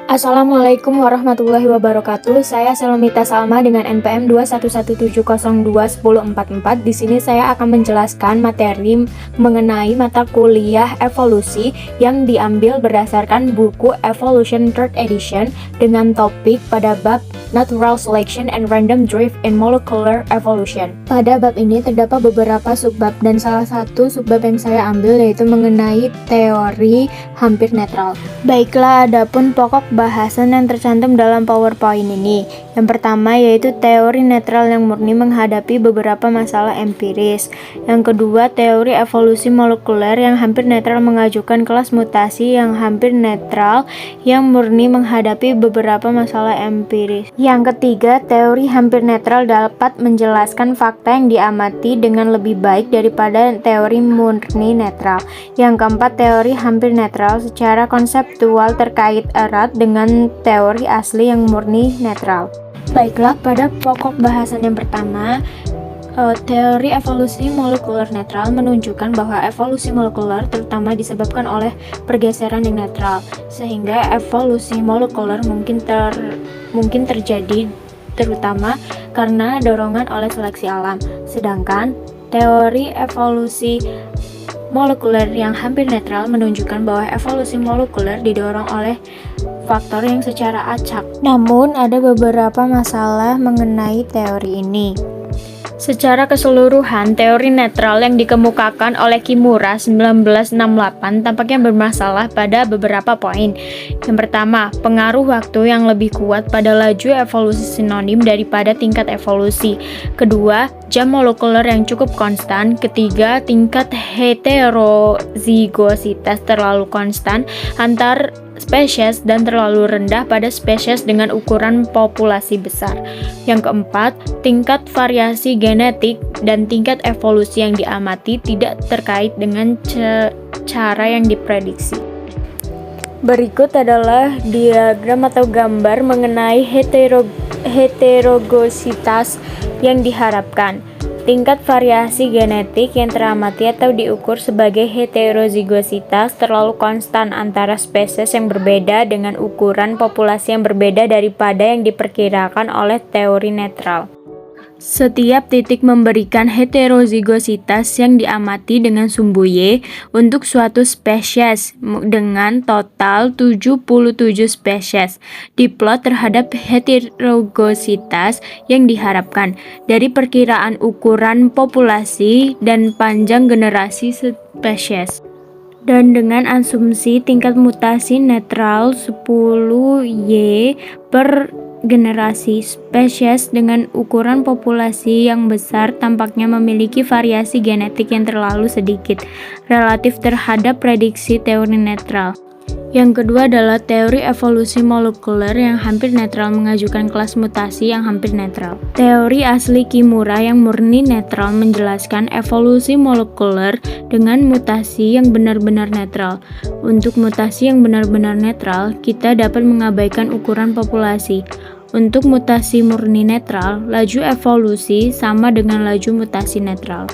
Assalamualaikum warahmatullahi wabarakatuh. Saya Selomita Salma dengan NPM 21170211044. Di sini saya akan menjelaskan materi mengenai mata kuliah evolusi yang diambil berdasarkan buku Evolution 3rd Edition dengan topik pada bab Natural Selection and Random Drift in Molecular Evolution. Pada bab ini terdapat beberapa subbab dan salah satu subbab yang saya ambil yaitu mengenai teori hampir netral. Baiklah, adapun pokok bahasan yang tercantum dalam PowerPoint ini. Yang pertama yaitu teori netral yang murni menghadapi beberapa masalah empiris. Yang kedua, teori evolusi molekuler yang hampir netral mengajukan kelas mutasi yang hampir netral yang murni menghadapi beberapa masalah empiris. Yang ketiga, teori hampir netral dapat menjelaskan fakta yang diamati dengan lebih baik daripada teori murni netral. Yang keempat, teori hampir netral secara konseptual terkait erat dengan teori asli yang murni netral. Baiklah, pada pokok bahasan yang pertama, teori evolusi molekuler netral menunjukkan bahwa evolusi molekuler terutama disebabkan oleh pergeseran yang netral, sehingga evolusi molekuler mungkin terjadi terutama karena dorongan oleh seleksi alam. Sedangkan teori evolusi molekuler yang hampir netral menunjukkan bahwa evolusi molekuler didorong oleh faktor yang secara acak. Namun ada beberapa masalah mengenai teori ini. Secara keseluruhan, teori netral yang dikemukakan oleh Kimura 1968 tampaknya bermasalah pada beberapa poin. Yang pertama, pengaruh waktu yang lebih kuat pada laju evolusi sinonim daripada tingkat evolusi. Kedua, jam molekuler yang cukup konstan. Ketiga, tingkat heterozigositas terlalu konstan antar spesies dan terlalu rendah pada spesies dengan ukuran populasi besar. Yang keempat, tingkat variasi genetik dan tingkat evolusi yang diamati tidak terkait dengan cara yang diprediksi. Berikut adalah diagram atau gambar mengenai heterozigositas yang diharapkan. Tingkat variasi genetik yang teramati atau diukur sebagai heterozigositas terlalu konstan antara spesies yang berbeda dengan ukuran populasi yang berbeda daripada yang diperkirakan oleh teori netral. Setiap titik memberikan heterozigositas yang diamati dengan sumbu Y untuk suatu spesies dengan total 77 spesies. Diplot terhadap heterozigositas yang diharapkan dari perkiraan ukuran populasi dan panjang generasi spesies. Dan dengan asumsi tingkat mutasi netral 10Y per generasi, spesies dengan ukuran populasi yang besar tampaknya memiliki variasi genetik yang terlalu sedikit relatif terhadap prediksi teori netral. Yang kedua adalah teori evolusi molekuler yang hampir netral mengajukan kelas mutasi yang hampir netral. Teori asli Kimura yang murni netral menjelaskan evolusi molekuler dengan mutasi yang benar-benar netral. Untuk mutasi yang benar-benar netral, kita dapat mengabaikan ukuran populasi. Untuk mutasi murni netral, laju evolusi sama dengan laju mutasi netral.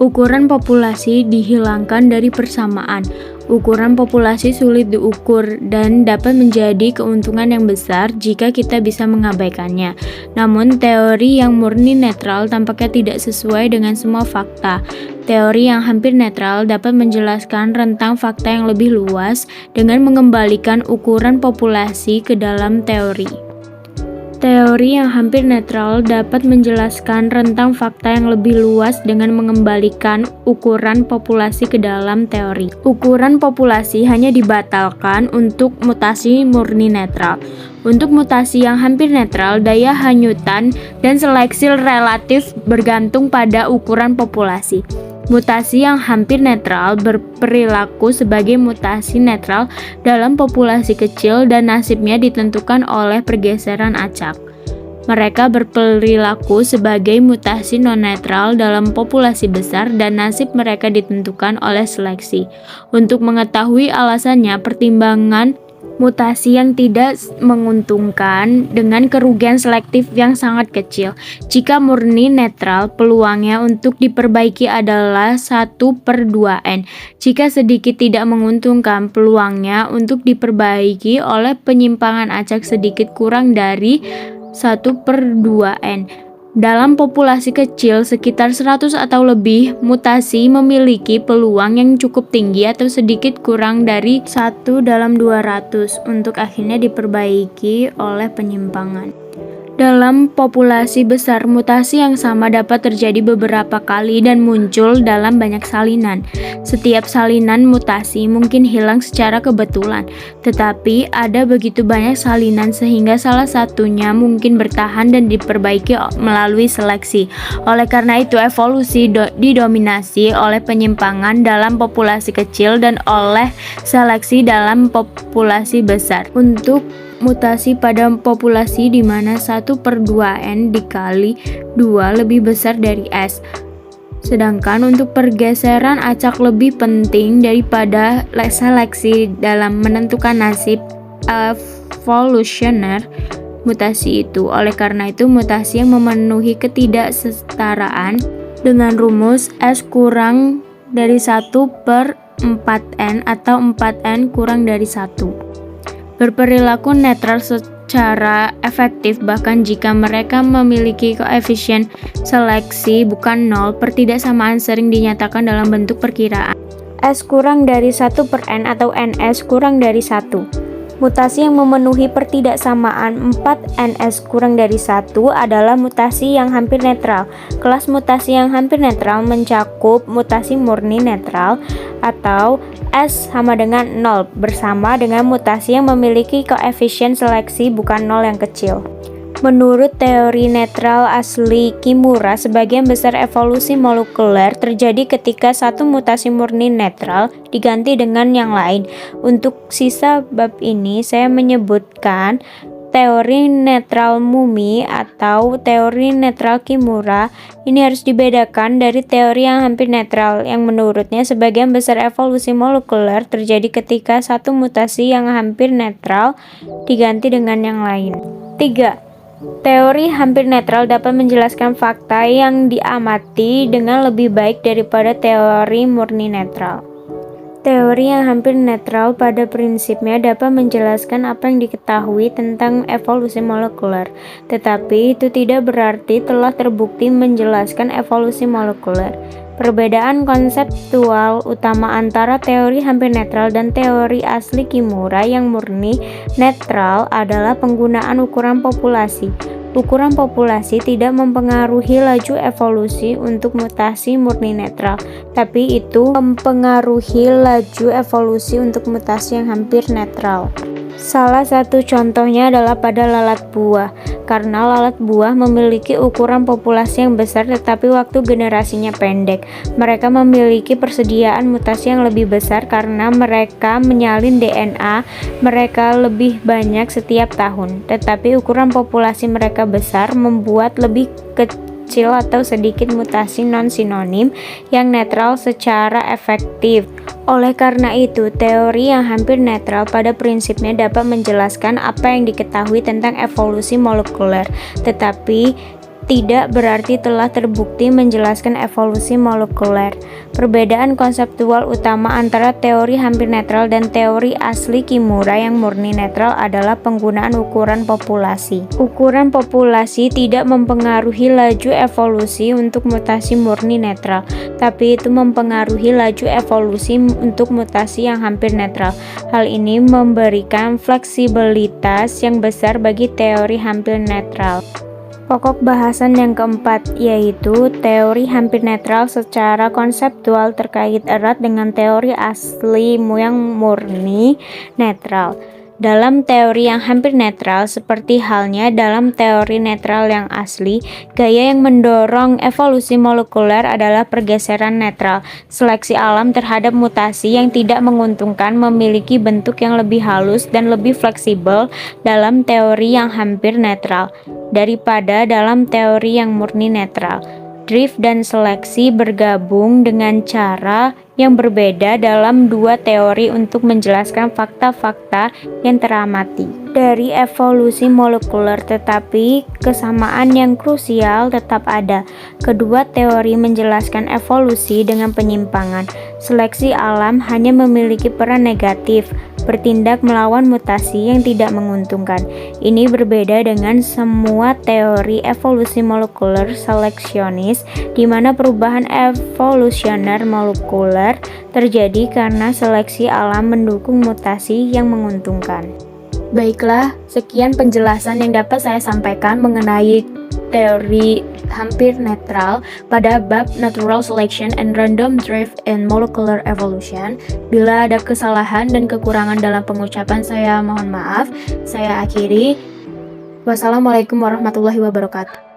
Ukuran populasi dihilangkan dari persamaan. Ukuran populasi sulit diukur dan dapat menjadi keuntungan yang besar jika kita bisa mengabaikannya. Namun, teori yang murni netral tampaknya tidak sesuai dengan semua fakta. Teori yang hampir netral dapat menjelaskan rentang fakta yang lebih luas dengan mengembalikan ukuran populasi ke dalam teori. Teori yang hampir netral dapat menjelaskan rentang fakta yang lebih luas dengan mengembalikan ukuran populasi ke dalam teori. Ukuran populasi hanya dibatalkan untuk mutasi murni netral. Untuk mutasi yang hampir netral, daya hanyutan dan seleksi relatif bergantung pada ukuran populasi. Mutasi yang hampir netral berperilaku sebagai mutasi netral dalam populasi kecil dan nasibnya ditentukan oleh pergeseran acak. Mereka berperilaku sebagai mutasi non-netral dalam populasi besar dan nasib mereka ditentukan oleh seleksi. Untuk mengetahui alasannya, pertimbangan mutasi yang tidak menguntungkan dengan kerugian selektif yang sangat kecil. Jika murni netral, peluangnya untuk diperbaiki adalah 1/2n. Jika sedikit tidak menguntungkan, peluangnya untuk diperbaiki oleh penyimpangan acak sedikit kurang dari 1/2n. Dalam populasi kecil sekitar 100 atau lebih, mutasi memiliki peluang yang cukup tinggi atau sedikit kurang dari 1/200 untuk akhirnya diperbaiki oleh penyimpangan. Dalam populasi besar, mutasi yang sama dapat terjadi beberapa kali dan muncul dalam banyak salinan. Setiap salinan mutasi mungkin hilang secara kebetulan, tetapi ada begitu banyak salinan sehingga salah satunya mungkin bertahan dan diperbaiki melalui seleksi. Oleh karena itu, evolusi didominasi oleh penyimpangan dalam populasi kecil dan oleh seleksi dalam populasi besar. Untuk mutasi pada populasi di mana 1/2n dikali 2 lebih besar dari S. Sedangkan untuk pergeseran acak lebih penting daripada seleksi dalam menentukan nasib evolusioner mutasi itu. Oleh karena itu, mutasi yang memenuhi ketidaksetaraan dengan rumus S kurang dari 1/4n atau 4n kurang dari 1. Berperilaku netral secara efektif bahkan jika mereka memiliki koefisien seleksi bukan 0. Pertidaksamaan sering dinyatakan dalam bentuk perkiraan S kurang dari 1/n atau ns kurang dari 1. Mutasi yang memenuhi pertidaksamaan 4ns kurang dari 1 adalah mutasi yang hampir netral. Kelas mutasi yang hampir netral mencakup mutasi murni netral atau S sama dengan 0 bersama dengan mutasi yang memiliki koefisien seleksi bukan 0 yang kecil. Menurut teori netral asli Kimura, sebagian besar evolusi molekuler terjadi ketika satu mutasi murni netral diganti dengan yang lain. Untuk sisa bab ini, saya menyebutkan teori netral Mumi atau teori netral Kimura. Ini harus dibedakan dari teori yang hampir netral, yang menurutnya sebagian besar evolusi molekuler terjadi ketika satu mutasi yang hampir netral diganti dengan yang lain. 3. Teori hampir netral dapat menjelaskan fakta yang diamati dengan lebih baik daripada teori murni netral. Teori yang hampir netral pada prinsipnya dapat menjelaskan apa yang diketahui tentang evolusi molekuler, tetapi itu tidak berarti telah terbukti menjelaskan evolusi molekuler. Perbedaan konseptual utama antara teori hampir netral dan teori asli Kimura yang murni netral adalah penggunaan ukuran populasi. Ukuran populasi tidak mempengaruhi laju evolusi untuk mutasi murni netral, tapi itu mempengaruhi laju evolusi untuk mutasi yang hampir netral. Salah satu contohnya adalah pada lalat buah, karena lalat buah memiliki ukuran populasi yang besar tetapi waktu generasinya pendek. Mereka memiliki persediaan mutasi yang lebih besar karena mereka menyalin DNA mereka lebih banyak setiap tahun, tetapi ukuran populasi mereka besar membuat lebih kecil atau sedikit mutasi non-sinonim yang netral secara efektif. Oleh karena itu, teori yang hampir netral pada prinsipnya dapat menjelaskan apa yang diketahui tentang evolusi molekuler, tetapi tidak berarti telah terbukti menjelaskan evolusi molekuler. Perbedaan konseptual utama antara teori hampir netral dan teori asli Kimura yang murni netral adalah penggunaan ukuran populasi. Ukuran populasi tidak mempengaruhi laju evolusi untuk mutasi murni netral, tapi itu mempengaruhi laju evolusi untuk mutasi yang hampir netral. Hal ini memberikan fleksibilitas yang besar bagi teori hampir netral. Pokok bahasan yang keempat, yaitu teori hampir netral secara konseptual terkait erat dengan teori asli yang murni netral. Dalam teori yang hampir netral, seperti halnya dalam teori netral yang asli, gaya yang mendorong evolusi molekuler adalah pergeseran netral. Seleksi alam terhadap mutasi yang tidak menguntungkan memiliki bentuk yang lebih halus dan lebih fleksibel dalam teori yang hampir netral daripada dalam teori yang murni netral. drift dan seleksi bergabung dengan cara yang berbeda dalam dua teori untuk menjelaskan fakta-fakta yang teramati dari evolusi molekuler, tetapi kesamaan yang krusial tetap ada. Kedua teori menjelaskan evolusi dengan penyimpangan. Seleksi alam hanya memiliki peran negatif, bertindak melawan mutasi yang tidak menguntungkan. Ini berbeda dengan semua teori evolusi molekuler seleksionis, di mana perubahan evolusioner molekuler terjadi karena seleksi alam mendukung mutasi yang menguntungkan. Baiklah, sekian penjelasan yang dapat saya sampaikan mengenai teori hampir netral pada bab Natural Selection and Random Drift in Molecular Evolution. Bila ada kesalahan dan kekurangan dalam pengucapan, saya mohon maaf. Saya akhiri. Wassalamualaikum warahmatullahi wabarakatuh.